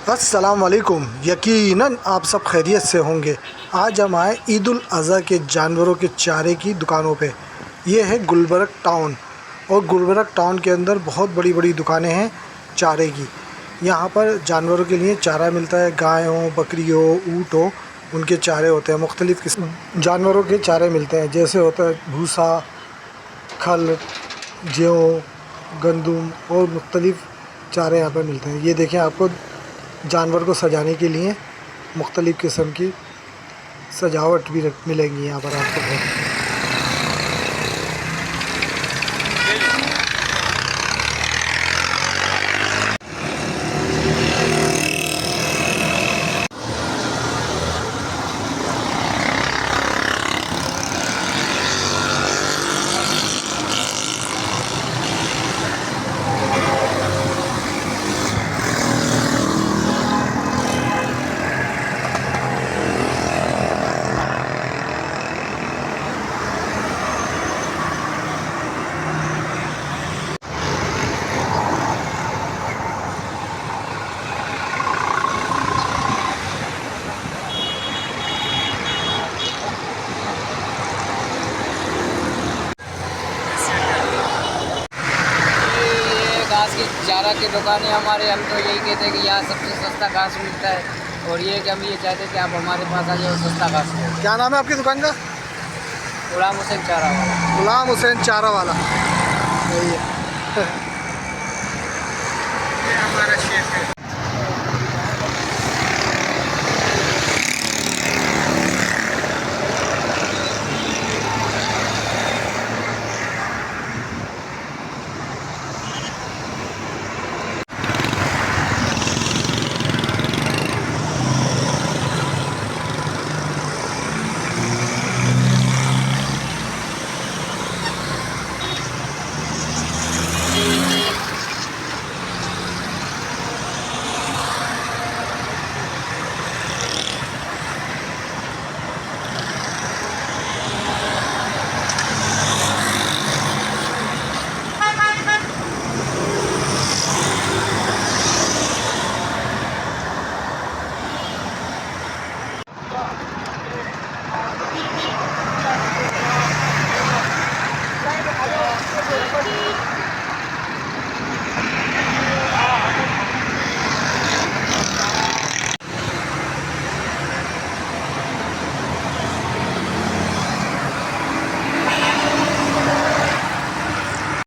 अस्सलाम वालेकुम। यकीनन आप सब खैरियत से होंगे। आज हम आए ईद उल अज़हा के जानवरों के चारे की दुकानों पे। ये है गुलबर्ग टाउन और गुलबर्ग टाउन के अंदर बहुत बड़ी बड़ी दुकानें हैं चारे की। यहाँ पर जानवरों के लिए चारा मिलता है। गाय हो, बकरी हो, ऊँट हो, उनके चारे होते हैं। मुख्तलिफ़ किस्म जानवरों के चारे मिलते हैं, जैसे होता है भूसा, खल, जौ, गंदुम और मुख्तलिफ़ चारे यहाँ पर मिलते हैं। ये देखें, आपको जानवर को सजाने के लिए मुख्तलिफ़ किस्म की सजावट भी मिलेंगी यहाँ पर आपको। घास की चारा की दुकान है हमारे। हम तो यही कहते हैं कि यहाँ सबसे सस्ता घास मिलता है और ये कि हम ये चाहते हैं कि आप हमारे पास आ जाओ सस्ता घास हो। क्या नाम है आपकी दुकान का? गुलाम हुसैन चारा वाला। गुलाम हुसैन चारा वाला। यही है। ये हमारा शेफ है।